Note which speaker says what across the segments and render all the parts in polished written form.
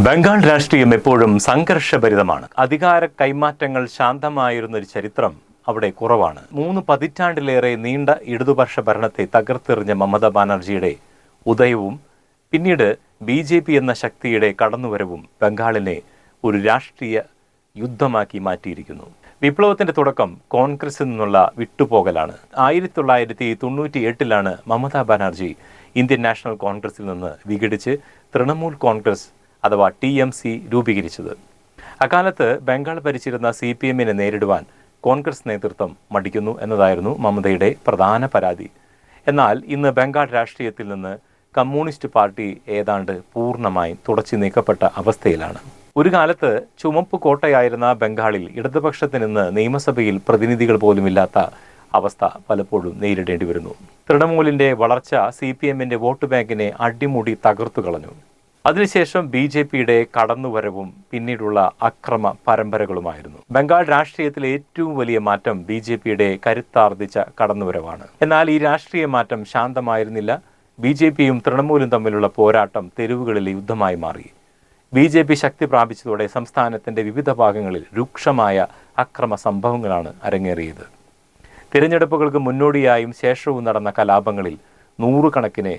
Speaker 1: ബംഗാൾ രാഷ്ട്രീയം എപ്പോഴും സംഘർഷഭരിതമാണ്. അധികാര കൈമാറ്റങ്ങൾ ശാന്തമായിരുന്ന ഒരു ചരിത്രം അവിടെ കുറവാണ്. 3 പതിറ്റാണ്ടിലേറെ നീണ്ട ഇടതുപക്ഷ ഭരണത്തെ തകർത്തെറിഞ്ഞ മമതാ ബാനർജിയുടെ ഉദയവും പിന്നീട് BJP എന്ന ശക്തിയുടെ കടന്നുവരവും ബംഗാളിനെ ഒരു രാഷ്ട്രീയ യുദ്ധമാക്കി മാറ്റിയിരിക്കുന്നു. വിപ്ലവത്തിന്റെ തുടക്കം കോൺഗ്രസിൽ നിന്നുള്ള വിട്ടുപോകലാണ്. 1998 മമതാ ബാനർജി ഇന്ത്യൻ നാഷണൽ കോൺഗ്രസിൽ നിന്ന് വിഘടിച്ച് തൃണമൂൽ കോൺഗ്രസ് അഥവാ TMC രൂപീകരിച്ചത്. അക്കാലത്ത് ബംഗാൾ ഭരിച്ചിരുന്ന CPM-നെ നേരിടുവാൻ കോൺഗ്രസ് നേതൃത്വം മടിക്കുന്നു എന്നതായിരുന്നു മമതയുടെ പ്രധാന പരാതി. എന്നാൽ ഇന്ന് ബംഗാൾ രാഷ്ട്രീയത്തിൽ നിന്ന് കമ്മ്യൂണിസ്റ്റ് പാർട്ടി ഏതാണ്ട് പൂർണ്ണമായും തുടച്ചു നീക്കപ്പെട്ട അവസ്ഥയിലാണ്. ഒരു കാലത്ത് ചുമപ്പ് കോട്ടയായിരുന്ന ബംഗാളിൽ ഇടതുപക്ഷത്തിന് ഇന്ന് നിയമസഭയിൽ പ്രതിനിധികൾ പോലുമില്ലാത്ത അവസ്ഥ പലപ്പോഴും നേരിടേണ്ടി വരുന്നു. തൃണമൂലിന്റെ വളർച്ച CPM-ന്റെ വോട്ട് ബാങ്കിനെ അടിമുടി തകർത്തു കളഞ്ഞു. അതിനുശേഷം BJP-യുടെ കടന്നുവരവും പിന്നീടുള്ള അക്രമ പരമ്പരകളുമായിരുന്നു. ബംഗാൾ രാഷ്ട്രീയത്തിലെ ഏറ്റവും വലിയ മാറ്റം BJP-യുടെ കരുത്താർജിച്ച കടന്നുവരവാണ്. എന്നാൽ ഈ രാഷ്ട്രീയ മാറ്റം ശാന്തമായിരുന്നില്ല. BJP-യും തൃണമൂലും തമ്മിലുള്ള പോരാട്ടം തെരുവുകളിലെ യുദ്ധമായി മാറി. BJP ശക്തി പ്രാപിച്ചതോടെ സംസ്ഥാനത്തിന്റെ വിവിധ ഭാഗങ്ങളിൽ രൂക്ഷമായ അക്രമ സംഭവങ്ങളാണ് അരങ്ങേറിയത്. തിരഞ്ഞെടുപ്പുകൾക്ക് മുന്നോടിയായും ശേഷവും നടന്ന കലാപങ്ങളിൽ നൂറുകണക്കിന്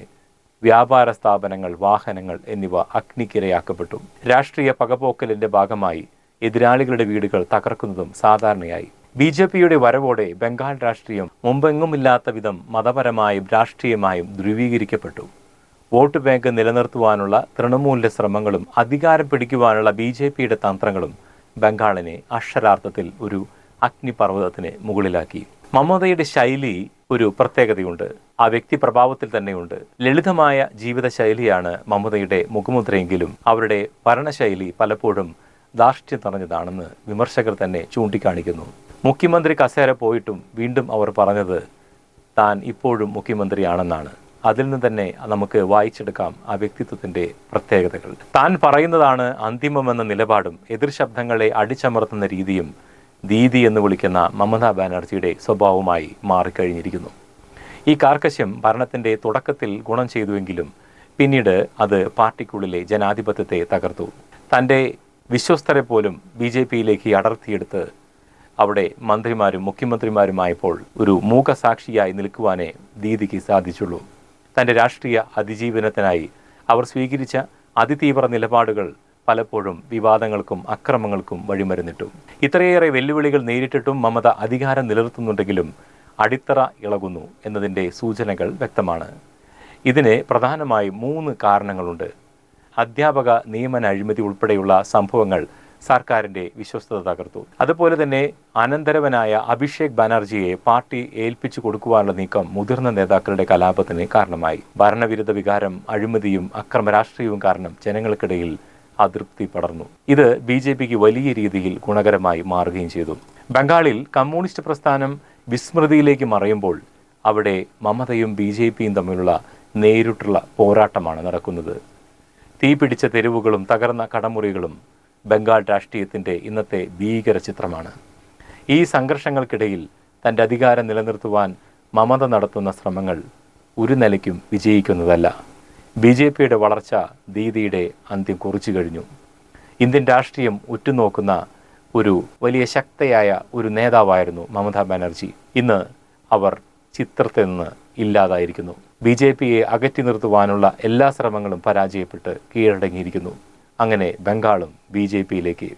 Speaker 1: വ്യാപാര സ്ഥാപനങ്ങൾ, വാഹനങ്ങൾ എന്നിവ അഗ്നിക്കിരയാക്കപ്പെട്ടു. രാഷ്ട്രീയ പകപോക്കലിന്റെ ഭാഗമായി എതിരാളികളുടെ വീടുകൾ തകർക്കുന്നതും സാധാരണയായി. BJP-യുടെ വരവോടെ ബംഗാൾ രാഷ്ട്രീയം മുമ്പെങ്ങുമില്ലാത്ത വിധം മതപരമായും രാഷ്ട്രീയമായും ധ്രുവീകരിക്കപ്പെട്ടു. വോട്ട് ബാങ്ക് നിലനിർത്തുവാനുള്ള തൃണമൂലിന്റെ ശ്രമങ്ങളും അധികാരം പിടിക്കുവാനുള്ള BJP-യുടെ തന്ത്രങ്ങളും ബംഗാളിനെ അക്ഷരാർത്ഥത്തിൽ ഒരു അഗ്നിപർവ്വതത്തിന് മുകളിലാക്കി. മമതയുടെ ശൈലി ഒരു പ്രത്യേകതയുണ്ട്. ആ വ്യക്തി പ്രഭാവത്തിൽ തന്നെയുണ്ട്. ലളിതമായ ജീവിതശൈലിയാണ് മമതയുടെ മുഖമുദ്രയെങ്കിലും അവരുടെ ഭരണശൈലി പലപ്പോഴും ധാർഷ്ട്യം നിറഞ്ഞതാണെന്ന് വിമർശകർ തന്നെ ചൂണ്ടിക്കാണിക്കുന്നു. മുഖ്യമന്ത്രി കസേര പോയിട്ടും വീണ്ടും അവർ പറഞ്ഞത് താൻ ഇപ്പോഴും മുഖ്യമന്ത്രിയാണെന്നാണ്. അതിൽ നിന്ന് തന്നെ നമുക്ക് വായിച്ചെടുക്കാം ആ വ്യക്തിത്വത്തിന്റെ പ്രത്യേകതകൾ. താൻ പറയുന്നതാണ് അന്തിമമെന്ന നിലപാടും എതിർ ശബ്ദങ്ങളെ അടിച്ചമർത്തുന്ന രീതിയും ദീദി എന്ന് വിളിക്കുന്ന മമതാ ബാനർജിയുടെ സ്വഭാവമായി മാറിക്കഴിഞ്ഞിരിക്കുന്നു. ഈ കാർക്കശ്യം ഭരണത്തിന്റെ തുടക്കത്തിൽ ഗുണം ചെയ്തുവെങ്കിലും പിന്നീട് അത് പാർട്ടിക്കുള്ളിലെ ജനാധിപത്യത്തെ തകർത്തു. തൻ്റെ വിശ്വസ്തരെ പോലും BJP-യിലേക്ക് അടർത്തിയെടുത്ത് അവിടെ മന്ത്രിമാരും മുഖ്യമന്ത്രിമാരുമായപ്പോൾ ഒരു മൂകസാക്ഷിയായി നിൽക്കുവാനേ ദീദിക്ക് സാധിച്ചുള്ളൂ. തൻ്റെ രാഷ്ട്രീയ അതിജീവനത്തിനായി അവർ സ്വീകരിച്ച അതിതീവ്ര നിലപാടുകൾ പലപ്പോഴും വിവാദങ്ങൾക്കും അക്രമങ്ങൾക്കും വഴിമരുന്നിട്ടു. ഇത്രയേറെ വെല്ലുവിളികൾ നേരിട്ടിട്ടും മമത അധികാരം നിലനിർത്തുന്നുണ്ടെങ്കിലും അടിത്തറ ഇളകുന്നു എന്നതിൻ്റെ സൂചനകൾ വ്യക്തമാണ്. ഇതിന് പ്രധാനമായും 3 കാരണങ്ങളുണ്ട്. അധ്യാപക നിയമന അഴിമതി ഉൾപ്പെടെയുള്ള സംഭവങ്ങൾ സർക്കാരിൻ്റെ വിശ്വസ്തത തകർത്തു. അതുപോലെ തന്നെ അനന്തരവനായ അഭിഷേക് ബാനർജിയെ പാർട്ടി ഏൽപ്പിച്ചു കൊടുക്കുവാനുള്ള നീക്കം മുതിർന്ന നേതാക്കളുടെ കലാപത്തിന് കാരണമായി. ഭരണവിരുദ്ധ വികാരം, അഴിമതിയും അക്രമ രാഷ്ട്രീയവും കാരണം ജനങ്ങൾക്കിടയിൽ അതൃപ്തി പടർന്നു. ഇത് BJP-ക്ക് വലിയ രീതിയിൽ ഗുണകരമായി മാറുകയും ചെയ്തു. ബംഗാളിൽ കമ്മ്യൂണിസ്റ്റ് പ്രസ്ഥാനം വിസ്മൃതിയിലേക്ക് മറയുമ്പോൾ അവിടെ മമതയും BJP-യും തമ്മിലുള്ള നേരിട്ടുള്ള പോരാട്ടമാണ് നടക്കുന്നത്. തീപിടിച്ച തെരുവുകളും തകർന്ന കടമുറികളും ബംഗാൾ രാഷ്ട്രീയത്തിൻ്റെ ഇന്നത്തെ ഭീകര ചിത്രമാണ്. ഈ സംഘർഷങ്ങൾക്കിടയിൽ തൻ്റെ അധികാരം നിലനിർത്തുവാൻ മമത നടത്തുന്ന ശ്രമങ്ങൾ ഒരു നിലയ്ക്കും വിജയിക്കുന്നതല്ല. BJP-യുടെ വളർച്ച ദീദിയുടെ അന്ത്യം കുറിച്ചു കഴിഞ്ഞു. ഇന്ത്യൻ രാഷ്ട്രീയം ഉറ്റുനോക്കുന്ന ഒരു വലിയ ശക്തയായ ഒരു നേതാവായിരുന്നു മമതാ ബാനർജി. ഇന്ന് അവർ ചിത്രത്തിൽ നിന്ന് ഇല്ലാതായിരിക്കുന്നു. BJP-യെ അകറ്റി നിർത്തുവാനുള്ള എല്ലാ ശ്രമങ്ങളും പരാജയപ്പെട്ട് കീഴടങ്ങിയിരിക്കുന്നു. അങ്ങനെ ബംഗാളും BJP-യിലേക്ക്